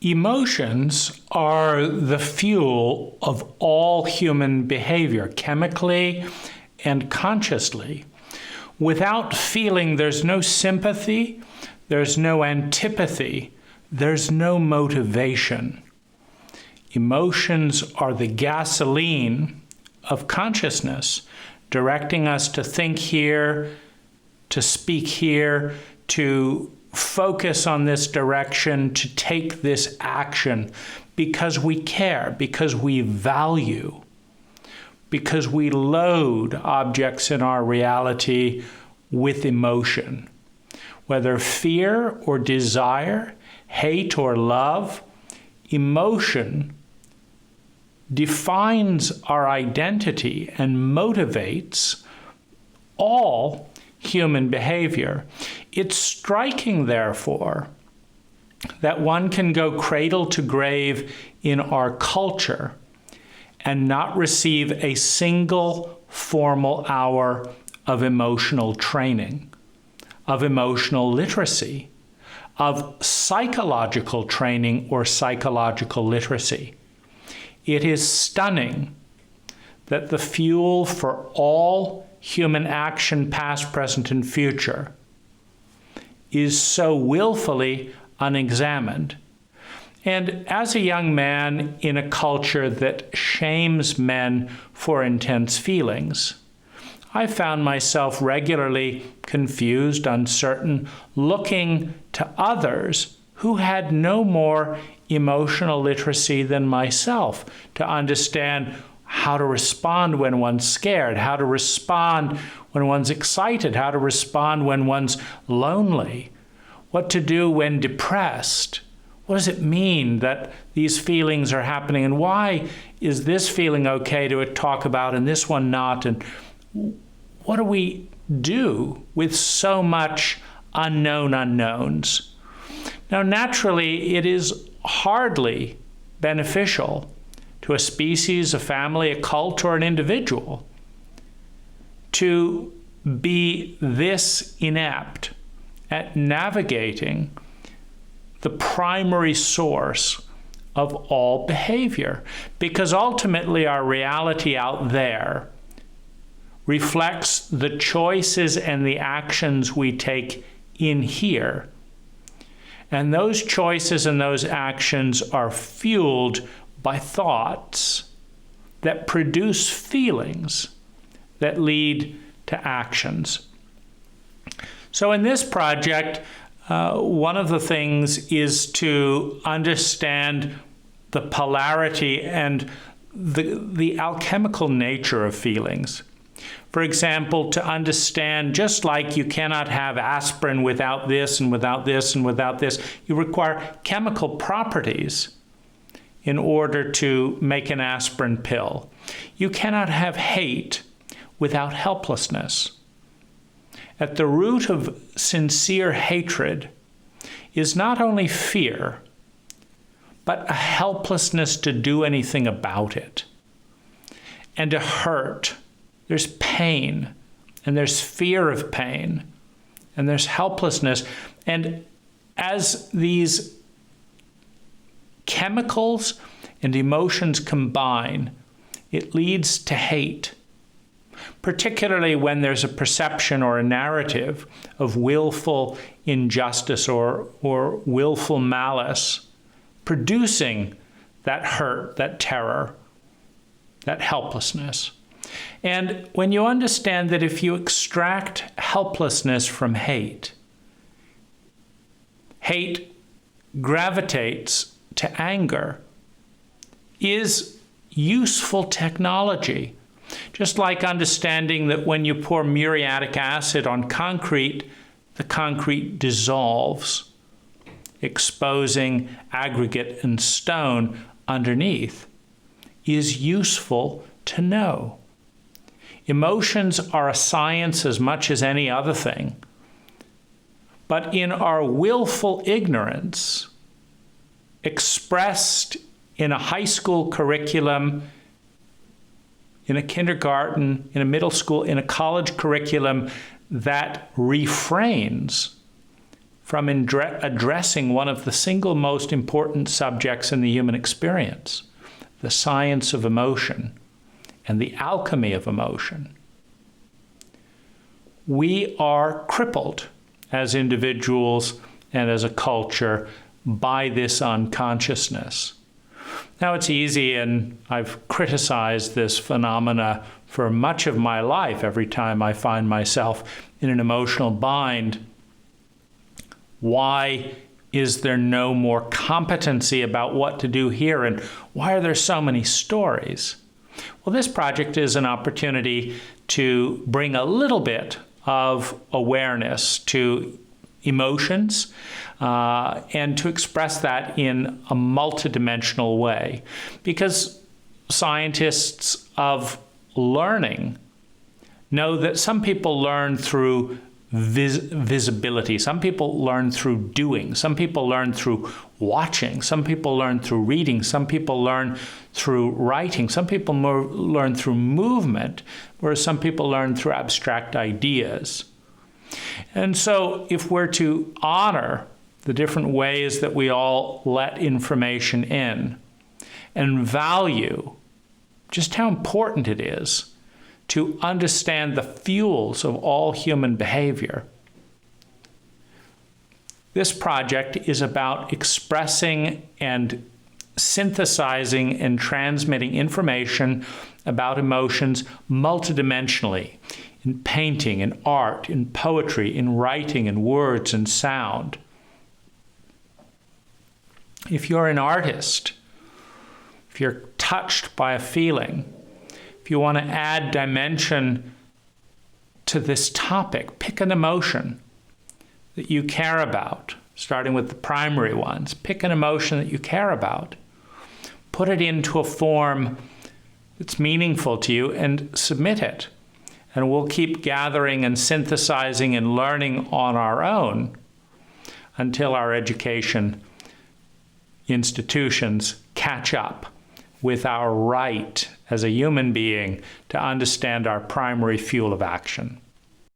Emotions are the fuel of all human behavior, chemically and consciously. Without feeling, there's no sympathy, there's no antipathy, there's no motivation. Emotions are the gasoline of consciousness, directing us to think here, to speak here, to focus on this direction, to take this action, because we care, because we value, because we load objects in our reality with emotion. Whether fear or desire, hate or love, emotion defines our identity and motivates all human behavior. It's striking, therefore, that one can go cradle to grave in our culture and not receive a single formal hour of emotional training, of emotional literacy, of psychological training or psychological literacy. It is stunning that the fuel for all human action, past, present, and future, is so willfully unexamined. And as a young man in a culture that shames men for intense feelings, I found myself regularly confused, uncertain, looking to others who had no more emotional literacy than myself to understand how to respond when one's scared, how to respond when one's excited, how to respond when one's lonely, what to do when depressed. What does it mean that these feelings are happening, and why is this feeling okay to talk about and this one not? And what do we do with so much unknown unknowns? Now, naturally, it is hardly beneficial to a species, a family, a cult, or an individual to be this inept at navigating the primary source of all behavior, because ultimately our reality out there reflects the choices and the actions we take in here. And those choices and those actions are fueled by thoughts that produce feelings that lead to actions. So in this project, one of the things is to understand the polarity and the alchemical nature of feelings. For example, to understand, just like you cannot have aspirin without this and without this and without this, you require chemical properties in order to make an aspirin pill. You cannot have hate without helplessness. At the root of sincere hatred is not only fear, but a helplessness to do anything about it. And to hurt, there's pain, and there's fear of pain, and there's helplessness. And as these chemicals and emotions combine, it leads to hate, particularly when there's a perception or a narrative of willful injustice or willful malice, producing that hurt, that terror, that helplessness. And when you understand that if you extract helplessness from hate, hate gravitates to anger, is useful technology. Just like understanding that when you pour muriatic acid on concrete, the concrete dissolves, exposing aggregate and stone underneath, is useful to know. Emotions are a science as much as any other thing. But in our willful ignorance, expressed in a high school curriculum, in a kindergarten, in a middle school, in a college curriculum that refrains from addressing one of the single most important subjects in the human experience, the science of emotion and the alchemy of emotion. We are crippled as individuals and as a culture by this unconsciousness. Now, it's easy, and I've criticized this phenomena for much of my life every time I find myself in an emotional bind. Why is there no more competency about what to do here, and why are there so many stories? Well, this project is an opportunity to bring a little bit of awareness to emotions and to express that in a multidimensional way. Because scientists of learning know that some people learn through visibility, some people learn through doing, some people learn through watching, some people learn through reading, some people learn through writing, some people learn through movement, whereas some people learn through abstract ideas. And so if we're to honor the different ways that we all let information in and value just how important it is to understand the fuels of all human behavior, this project is about expressing and synthesizing and transmitting information about emotions multidimensionally, in painting, in art, in poetry, in writing, in words and sound. If you're an artist, if you're touched by a feeling, if you want to add dimension to this topic, pick an emotion that you care about, starting with the primary ones. Pick an emotion that you care about. Put it into a form that's meaningful to you and submit it. And we'll keep gathering and synthesizing and learning on our own until our education institutions catch up with our right as a human being to understand our primary fuel of action.